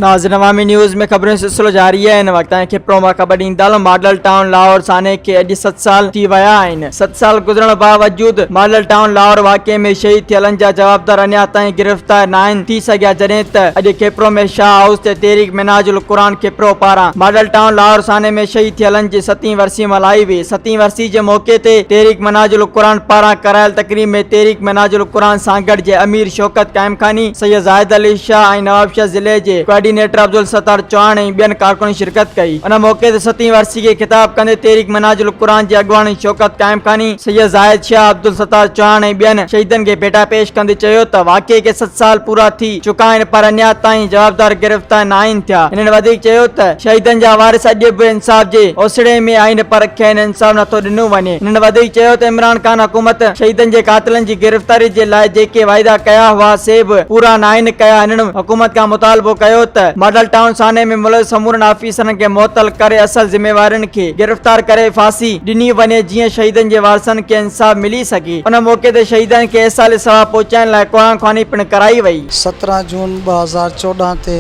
नाज़रीन अवामी न्यूज़ में खबरें सिलसिलो जारी है। इन वक्त खिप्रो मां ख़बर ॾींदड़ मॉडल टाउन लाहौर साने के अॼु 7 साल थी विया आहिनि। 7 साल गुज़रण बावजूद मॉडल टाउन लाहौर वाक़े में शहीद थियलनि जा जवाबदार अञा ताईं गिरफ़्तार नाहिनि थी सघिया, जॾहिं त अॼु खिप्रो में शाह हाउस ते तहरीक मिनाजुल कुरान खिप्रो पारां मॉडल टाउन लाहौर साने में शहीद थियलनि जी 7वीं वरसी मल्हाई हुई। 7वीं वरसी जे मौक़े ते तहरीक मिनाजुल कुरान पारां करायल तकरीब में तहरीक मिनाजुल कुरान सां गॾु जे अमीर शौकत कायमखानी, सैयद ज़ाहिद अली शाह ऐं नवाबशाह ज़िले जे कोऑर्डिनेटर अब्दुल सत्तार चौहान ऐं ॿियनि कारकुननि शिरकत कई। उन मौक़े ते 7वीं वरसी खे ख़िताब कंदे तहरीक मिनाजुल कुरान जे अॻवानी शौकत कायमखानी, सैयद ज़ाहिद शाह, अब्दुल सत्तार चौहान ऐं ॿियनि शहीदनि खे भेटा पेश कंदे चयो त वाक़े खे 7 साल पूरा थी चुका आहिनि पर अञा ताईं जवाबदार गिरफ़्तार न आहिनि थिया। इन्हनि वधीक चयो त शहीदनि जा वारिस अॼु बि इंसाफ़ जे ओसड़े में आहिनि पर खेनि इंसाफ़ नथो ॾिनो वञे। इन्हनि वधीक चयो त इमरान खान हुकूमत शहीदनि जे कातिलनि जी गिरफ़्तारी जे लाइ जेके वाइदा कया हुआ से बि पूरा न आहिनि कया। इन्हनि हुकूमत खां मुतालबो कयो त मॉडल टाउन साने में मुलज़िम समूरनि ऑफिसरनि खे मुअत्तल करे असल ज़िम्मेवारनि खे गिरफ़्तार करे फांसी ॾिनी वञे जीअं शहीदनि जे वारसनि खे इंसाफ़ मिली सघे। उन मौक़े ते शहीदनि खे एहसाल सवाब पहुचाइण लाइ क़ुरान ख़वानी पिणु कराई वई। 17 जून 2014 ते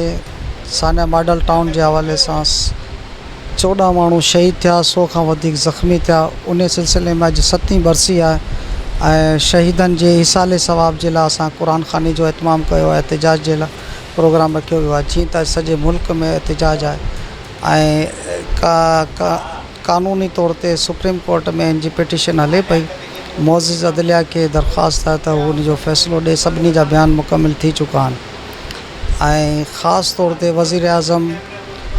साने मॉडल टाउन जे हवाले सां 14 माण्हू शहीद थिया, 100 खां वधीक ज़ख़्मी थिया। उन सिलसिले में अॼु 7वीं वरसी आहे ऐं शहीदनि जे इसाले सवाब जे लाइ असां क़ुरान ख़वानी जो इतमाम कयो आहे, एहतिजाज जे लाइ प्रोग्राम रखियो वियो आहे। जीअं त सॼे मुल्क में एहतिजाज आहे ऐं कानूनी तौर ते सुप्रीम कोर्ट में इन जी पिटीशन हले पई। मोअज़्ज़िज़ अदलिया खे दरख़्वास्त आहे त उहो उनजो फ़ैसिलो ॾिए। सभिनी जा बयान मुकमिल थी चुका आहिनि ऐं ख़ासि तौर ते वज़ीर आज़म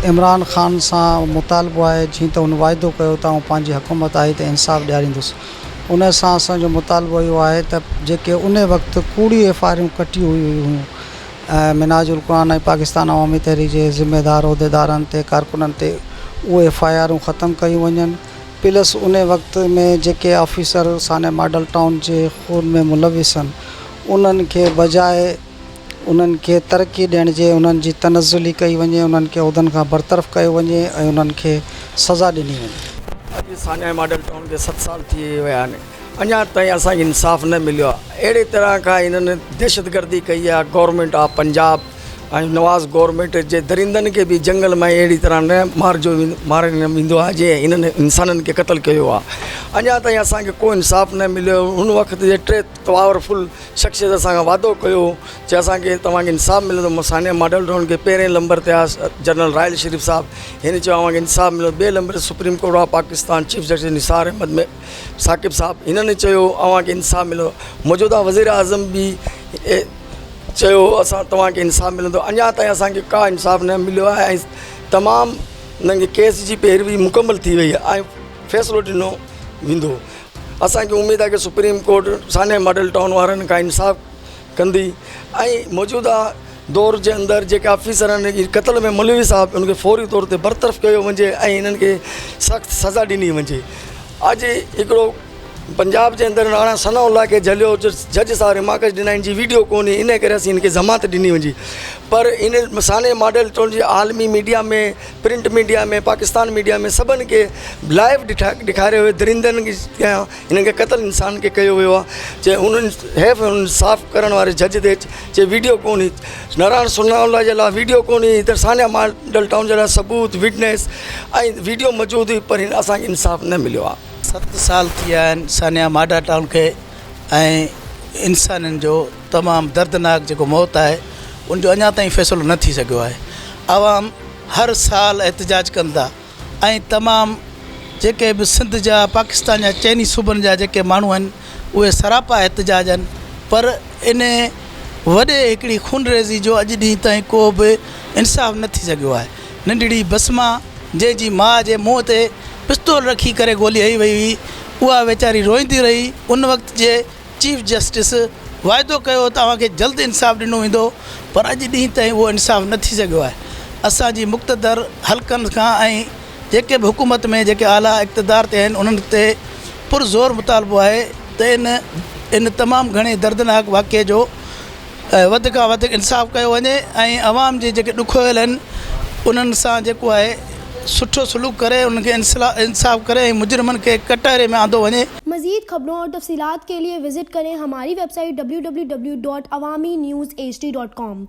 इमरान ख़ान सां मुतालबो आहे, जीअं त हुन वाइदो कयो त पंहिंजी हुकूमत आई त इंसाफ़ ॾियारींदुसि। उन सां असांजो मुतालबो इहो आहे त जेके उन वक़्तु कूड़ी एफआईआरूं कटियूं हुयूं मिनाजुल कुरान ऐं पाकिस्तान अवामी तहरीक जे ज़िम्मेदार उहिदेदारनि ते, कारकुननि ते, उहे एफआईआरूं ख़तमु कयूं वञनि। प्लस उन वक़्त में जेके ऑफिसर साने मॉडल टाउन जे खून में मुलविस आहिनि उन्हनि खे बजाए उन्हनि खे तरक़ी ॾियण जे उन्हनि जी तनज़ुली कई वञे, उन्हनि खे उहिदनि खां बरतरफ़ कयो वञे ऐं उन्हनि खे सज़ा ॾिनी वञे। अॼु साने मॉडल टाउन खे 7 साल थी विया आहिनि, अञा ताईं असांखे इंसाफ़ न मिलियो आहे। अहिड़े तरह खां इन्हनि दहशतगर्दी कई आहे गवर्नमेंट ऑफ पंजाब ऐं नवाज़ गवर्नमेंट जे दरिंदनि खे बि जंगल में अहिड़ी तरह न मारे न वेंदो आहे जीअं इन्हनि इंसाननि खे क़तलु कयो आहे। अञा ताईं असांखे को इंसाफ़ न मिलियो। हुन वक़्त जे 3 पावरफुल शख़्सियत असांखां वाइदो कयो जे असांखे तव्हांखे इंसाफ़ मिलंदो। साने मॉडल टाउन खे पहिरें नंबर ते आहे जनरल रायल शरीफ़ साहिबु, हिन चयो अव्हांखे इंसाफ़ मिलंदो। ॿिए number supreme court of Pakistan chief justice Nisar Ahmad Saqib साहिबु, हिननि चयो अव्हांखे इंसाफ़ मिलंदो। मौजूदा वज़ीर आज़म बि चयो असां तव्हांखे इंसाफ़ मिलंदो। अञा ताईं असांखे का इंसाफ़ न मिलियो आहे ऐं तमामु हुननि केस जी पैरवी मुकमल थी वई आहे ऐं फ़ैसिलो ॾिनो वेंदो। असांखे उमेदु आहे कि सुप्रीम कोर्ट साने मॉडल टाउन वारनि खां इंसाफ़ कंदी ऐं मौजूदा दौर जे अंदरि जेके ऑफिसर आहिनि क़तल में मुलविस आहे उनखे फौरी तौर ते बरतरफ़ कयो वञे ऐं इन्हनि खे सख़्तु सज़ा ॾिनी वञे। अॼु हिकिड़ो पंजाब जे अंदरि राणा सनाउल्ला खे झलियो, जज सां रिमार्कस ॾिनाइन जी वीडियो कोन्हे, इन करे असीं हिनखे ज़मानत ॾिनी वञे। पर इन साने मॉडल टाउन जी आलमी मीडिया में, प्रिंट मीडिया में, पाकिस्तान मीडिया में सभिनि खे लाइव ॾेखारियो वियो दरिंदनि खे हिननि खे क़तल इंसान खे कयो वियो आहे। जे हुननि हैफ़ इंसाफ़ करण वारे जज ते जे वीडियो कोन्हे, नारायण सनाउल्ला जे लाइ वीडियो कोन्हे, त साने मॉडल टाउन जे लाइ सबूत विटनेस ऐं वीडियो मौजूदु हुई पर असांखे इंसाफ़ न मिलियो आहे। 7 साल थी विया आहिनि सानिया मॉडल टाउन खे ऐं इंसाननि जो तमामु दर्दनाक जेको मौत आहे उनजो अञा ताईं फ़ैसिलो न थी सघियो आहे। आवाम हर साल एहतिजाज कंदा ऐं तमामु जेके बि सिंध जा, पाकिस्तान जा, चइनी सूबनि जा जेके माण्हू आहिनि उहे सरापा एहतिजाज आहिनि पर इन वॾे हिकिड़ी खूनरेज़ी जो अॼु ॾींहुं ताईं को बि इंसाफ़ न थी सघियो आहे। नंढड़ी बसमा जंहिंजी माउ जे मुंहं ते पिस्तौल रखी करे गोली हई वई हुई, उहा वेचारी रोईंदी रही। उन वक़्त जे चीफ जस्टिस वाइदो कयो तव्हांखे जल्द इंसाफ़ ॾिनो वेंदो पर अॼु ॾींहुं ताईं उहो इंसाफ़ न थी सघियो आहे। असांजी मुक़्तदर हल्कनि खां ऐं जेके बि हुकूमत में जेके आला इक़्तिदार ते आहिनि उन्हनि ते पुरज़ोर मुतालबो आहे त इन तमामु घणे दर्दनाक वाक़े जो वधि खां वधीक इंसाफ़ कयो वञे ऐं आवाम जे जेके ॾुखोयल आहिनि उन्हनि सां जेको आहे सुठो सलूक करे उनके इंसाफ़ करे मुजरमन के कटहरे में आंदो वने। मज़ीद खबरों और तफसीलात के लिए विजिट करें हमारी वेबसाइट www.awamiNewsHD.com।